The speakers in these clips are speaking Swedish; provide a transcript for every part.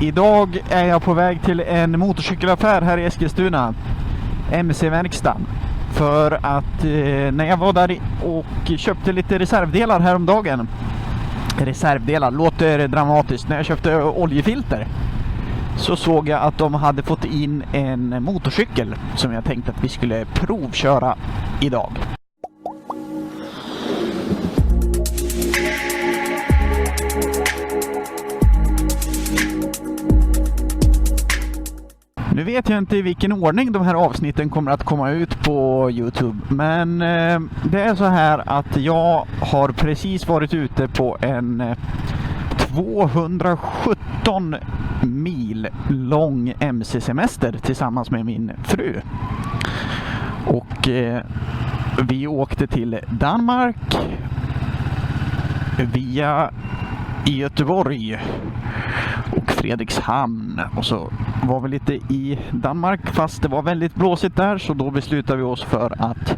Idag är jag på väg till en motorcykelaffär här i Eskilstuna, MC-verkstan. För att när jag var där och köpte lite reservdelar häromdagen. Reservdelar låter dramatiskt. När jag köpte oljefilter så såg jag att de hade fått in en motorcykel som jag tänkte att vi skulle provköra idag. Nu vet jag inte i vilken ordning de här avsnitten kommer att komma ut på YouTube. Men det är så här att jag har precis varit ute på en 217 mil lång MC-semester tillsammans med min fru. Och vi åkte till Danmark via Göteborg och Fredrikshamn, och så var vi lite i Danmark fast det var väldigt blåsigt där, så då beslutade vi oss för att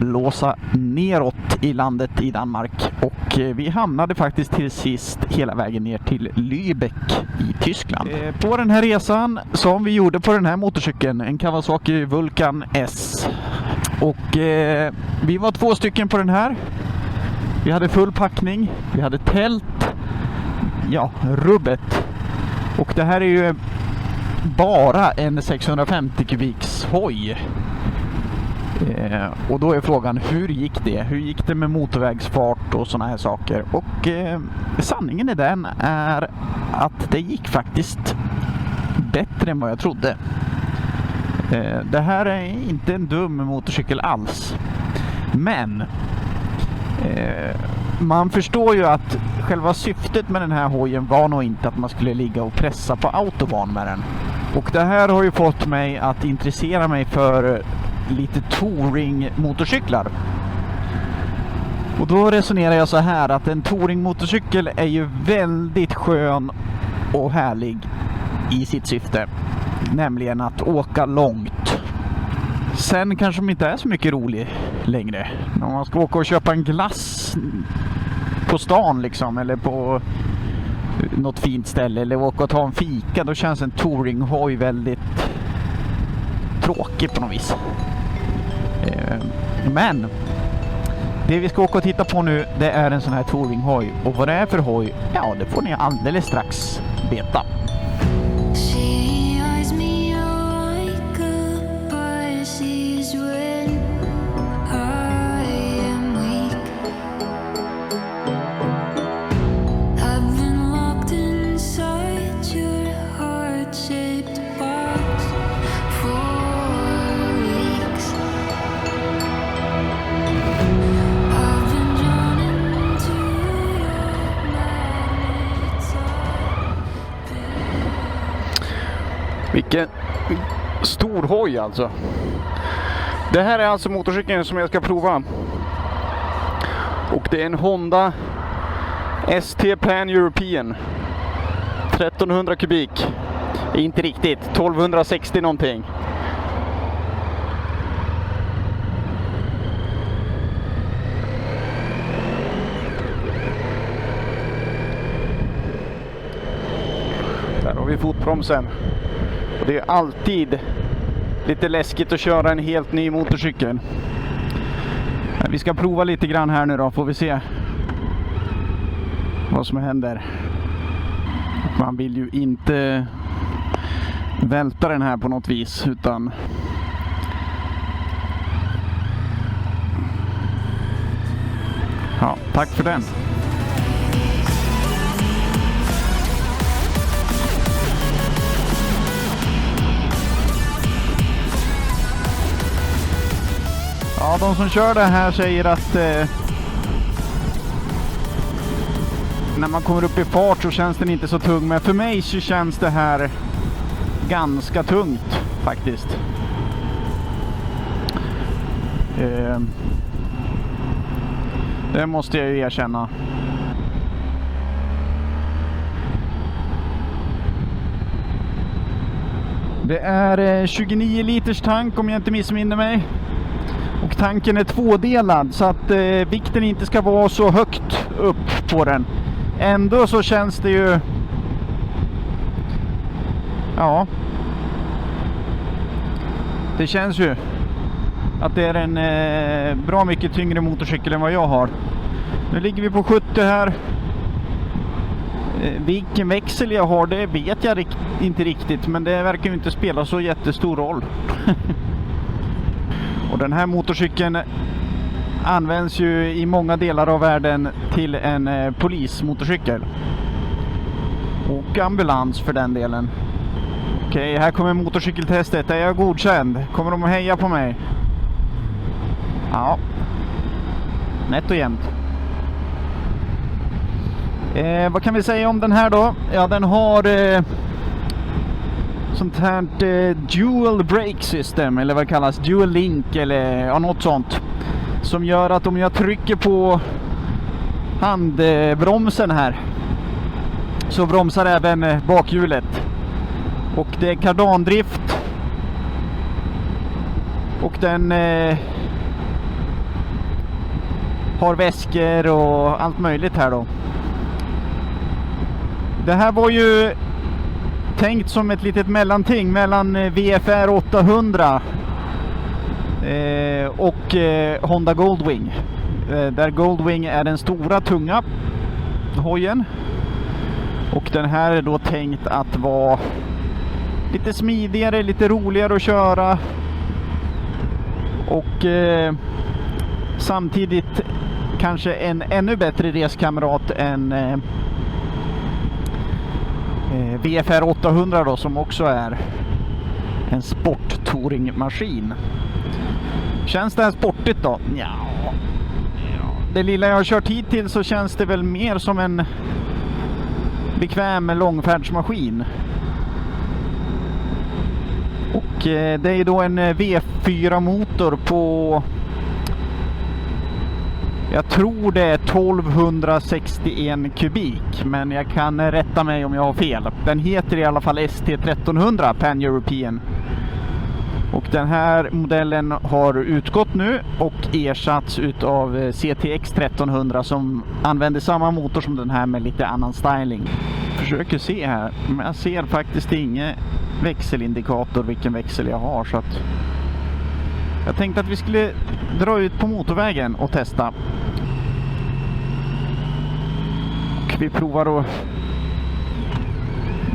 blåsa neråt i landet i Danmark, och vi hamnade faktiskt till sist hela vägen ner till Lübeck i Tyskland. På den här resan som vi gjorde på den här motorcykeln, en Kawasaki Vulcan S, och vi var 2 stycken på den här. Vi hade full packning, vi hade tält, ja, rubbet. Och det här är ju bara en 650 kubiks hoj. Och då är frågan, hur gick det? Hur gick det med motorvägsfart och såna här saker? Och sanningen är den är att det gick faktiskt bättre än vad jag trodde. Det här är inte en dum motorcykel alls. Men man förstår ju att själva syftet med den här hojen var nog inte att man skulle ligga och pressa på autobahn med den. Och det här har ju fått mig att intressera mig för lite touring-motorcyklar. Och då resonerar jag så här att en touring-motorcykel är ju väldigt skön och härlig i sitt syfte. Nämligen att åka långt. Sen kanske de inte är så mycket rolig längre. Om man ska åka och köpa en glass på stan liksom, eller på något fint ställe, eller åka och ta en fika, då känns en touringhoj väldigt tråkig på något vis. Men det vi ska åka och titta på nu, det är en sån här touringhoj. Och vad det är för hoj, ja, det får ni alldeles strax veta. Vilken stor hoj alltså. Det här är alltså motorcykeln som jag ska prova. Och det är en Honda ST Pan European. 1300 kubik. Inte riktigt, 1260 någonting. Där har vi fotbromsen. Och det är alltid lite läskigt att köra en helt ny motorcykel. Vi ska prova lite grann här nu då, får vi se vad som händer. Man vill ju inte välta den här på något vis, utan ja, tack för den. Ja, de som kör det här säger att när man kommer upp i fart så känns den inte så tung. Men för mig så känns det här ganska tungt faktiskt. Det måste jag ju erkänna. Det är 29 liters tank om jag inte missminner mig. Och tanken är tvådelad så att vikten inte ska vara så högt upp på den. Ändå så känns det ju Ja. Det känns ju att det är en bra mycket tyngre motorcykel än vad jag har. Nu ligger vi på 70 här. Vilken växel jag har, det vet jag inte riktigt, men det verkar ju inte spela så jättestor roll. Och den här motorcykeln används ju i många delar av världen till en polismotorcykel. Och ambulans för den delen. Okej, här kommer motorcykeltestet. Är jag godkänd? Kommer de att heja på mig? Ja. Nätt och jämnt. Vad kan vi säga om den här då? Ja, den har sånt här dual brake system, eller vad det kallas, dual link eller ja, något sånt. Som gör att om jag trycker på handbromsen här så bromsar även bakhjulet. Och det är kardandrift. Och den har väskor och allt möjligt här då. Det här var ju tänkt som ett litet mellanting mellan VFR 800 och Honda Goldwing. Där Goldwing är den stora tunga hojen. Och den här är då tänkt att vara lite smidigare, lite roligare att köra. Och samtidigt kanske en ännu bättre reskamrat än VFR 800 då, som också är en sporttouringmaskin. Känns det här sportigt då? Ja. Det lilla jag har kört hittills så känns det väl mer som en bekväm långfärdsmaskin. Och det är då en V4 motor på, jag tror det är 1261 kubik, men jag kan rätta mig om jag har fel. Den heter i alla fall ST1300 Pan-European. Och den här modellen har utgått nu och ersatts utav CTX 1300 som använder samma motor som den här med lite annan styling. Försöker se här, men jag ser faktiskt ingen växelindikator vilken växel jag har, så att jag tänkte att vi skulle dra ut på motorvägen och testa. Och vi provar att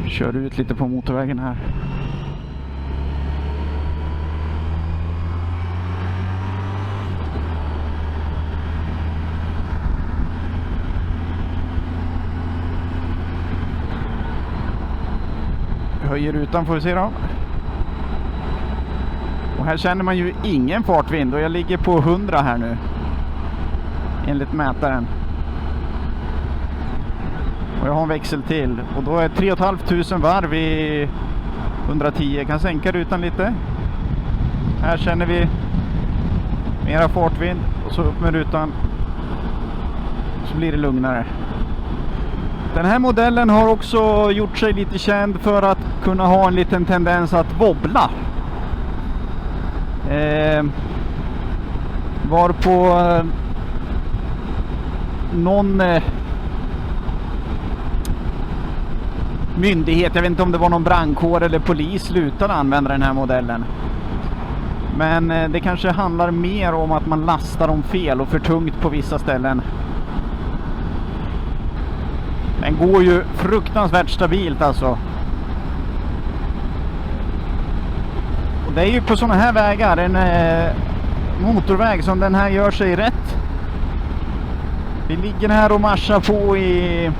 köra ut lite på motorvägen här. Höjer rutan får vi se då. Och här känner man ju ingen fartvind och jag ligger på 100 här nu. Enligt mätaren. Och jag har en växel till. Och då är 3 500 varv i 110. Jag kan sänka rutan lite. Här känner vi mera fartvind. Och så upp med rutan. Så blir det lugnare. Den här modellen har också gjort sig lite känd för att kunna ha en liten tendens att wobbla. Var på någon myndighet, jag vet inte om det var någon brandkår eller polis, slutade använda den här modellen. Men det kanske handlar mer om att man lastar dem fel och för tungt på vissa ställen. Den går ju fruktansvärt stabilt alltså. Och det är ju på sådana här vägar, en motorväg som den här gör sig rätt. Vi ligger här och marschar på i...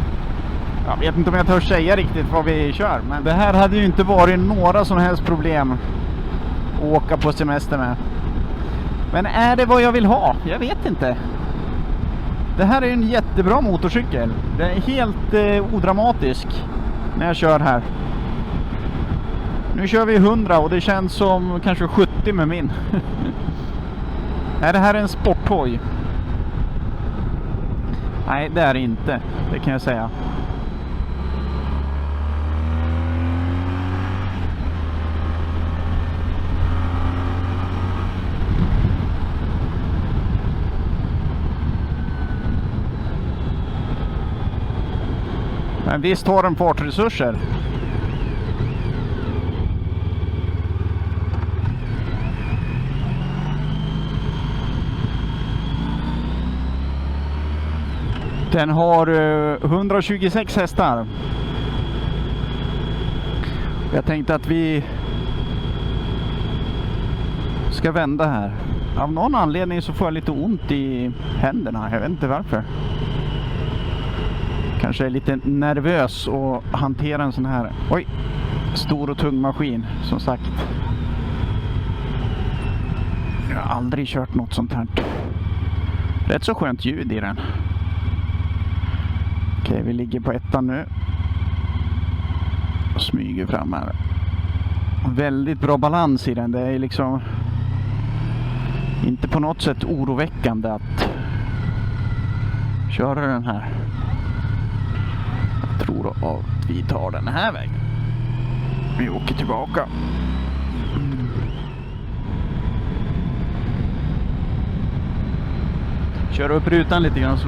Jag vet inte om jag törs säga riktigt vad vi kör. Men det här hade ju inte varit några som helst problem att åka på semester med. Men är det vad jag vill ha? Jag vet inte. Det här är en jättebra motorcykel. Den är helt odramatisk när jag kör här. Nu kör vi 100 och det känns som kanske 70 med min. Är det här en sporthoj? Nej, det är det inte. Det kan jag säga. Men visst har den fartresurser. Den har 126 hästar. Jag tänkte att vi ska vända här. Av någon anledning så får jag lite ont i händerna. Jag vet inte varför. Kanske är lite nervös att hantera en sån här stor och tung maskin, som sagt. Jag har aldrig kört något sånt här. Rätt så skönt ljud i den. Okej, vi ligger på ettan nu. Och smyger fram här. Väldigt bra balans i den. Det är liksom inte på något sätt oroväckande att köra den här. Jag tror att vi tar den här vägen. Vi åker tillbaka. Kör upp rutan lite grann så.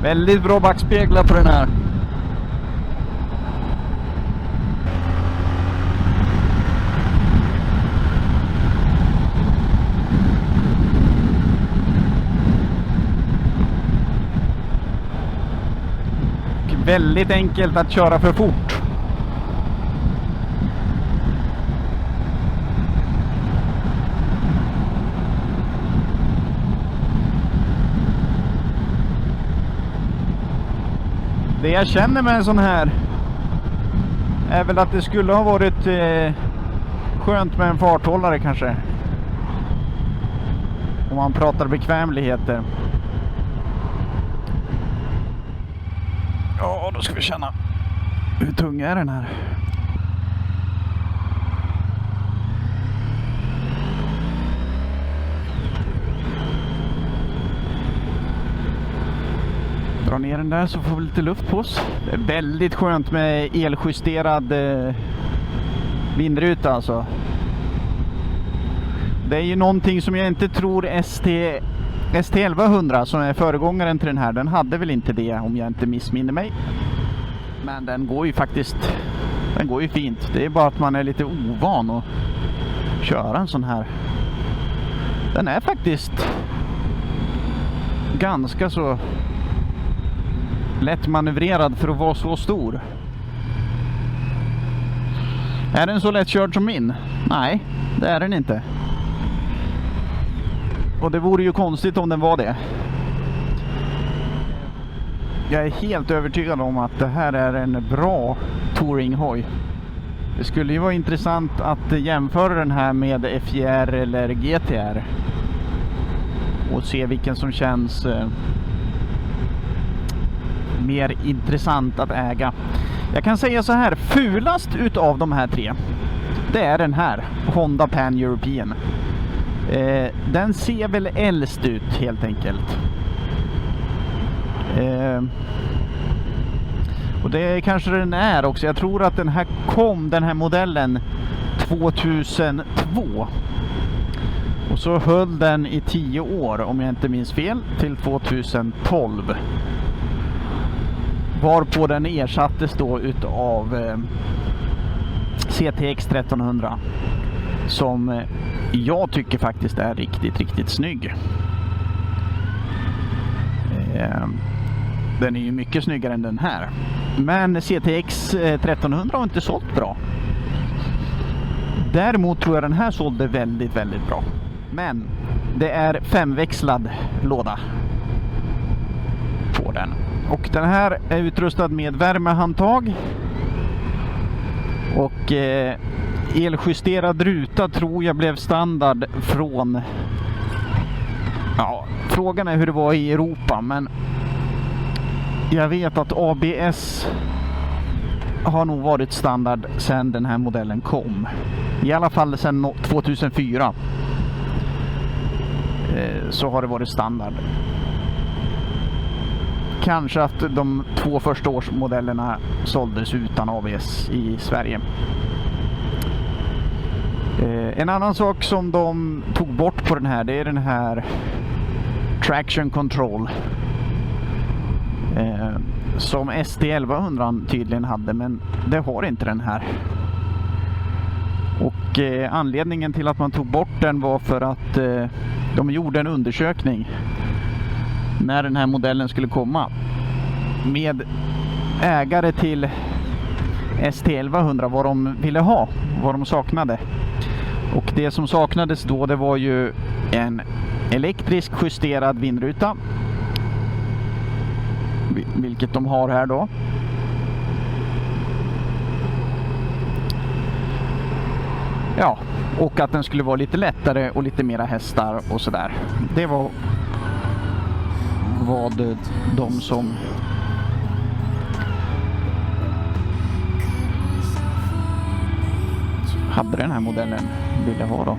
Väldigt bra backspeglar på den här. Väldigt enkelt att köra för fort. Det jag känner med en sån här är väl att det skulle ha varit skönt med en farthållare kanske. Om man pratar bekvämligheter. Ja, då ska vi känna hur tung är den här. Dra ner den där så får vi lite luft på oss. Det är väldigt skönt med eljusterad vindruta alltså. Det är ju någonting som jag inte tror ST1100 som är föregångaren till den här. Den hade väl inte det om jag inte missminner mig. Men den går ju faktiskt, den går ju fint. Det är bara att man är lite ovan att köra en sån här. Den är faktiskt ganska så lätt manövrerad för att vara så stor. Är den så lättkörd som min? Nej, det är den inte. Och det vore ju konstigt om den var det. Jag är helt övertygad om att det här är en bra touringhoj. Det skulle ju vara intressant att jämföra den här med FJR eller GTR. Och se vilken som känns mer intressant att äga. Jag kan säga så här, fulast utav de här tre, det är den här Honda Pan European. Den ser väl äldst ut helt enkelt. Och det kanske den är också. Jag tror att den här modellen 2002. Och så höll den i 10 år om jag inte minns fel till 2012. Varpå den ersattes då utav CTX 1300. Som jag tycker faktiskt är riktigt snygg. Den är ju mycket snyggare än den här. Men CTX 1300 har inte sålt bra. Däremot tror jag den här sålde väldigt bra. Men det är 5-växlad låda på den. Och den här är utrustad med värmehandtag. Och eljusterad ruta tror jag blev standard från... Ja, frågan är hur det var i Europa, men jag vet att ABS har nog varit standard sedan den här modellen kom. I alla fall sedan 2004 så har det varit standard. Kanske att de 2 första årsmodellerna såldes utan ABS i Sverige. En annan sak som de tog bort på den här, det är den här traction control. Som ST1100 tydligen hade, men det har inte den här. Och anledningen till att man tog bort den var för att de gjorde en undersökning när den här modellen skulle komma med ägare till ST1100 vad de ville ha, vad de saknade. Och det som saknades då, det var ju en elektrisk justerad vindruta, vilket de har här då. Ja, och att den skulle vara lite lättare och lite mera hästar och sådär. Det var vad de som hade den här modellen ville ha då.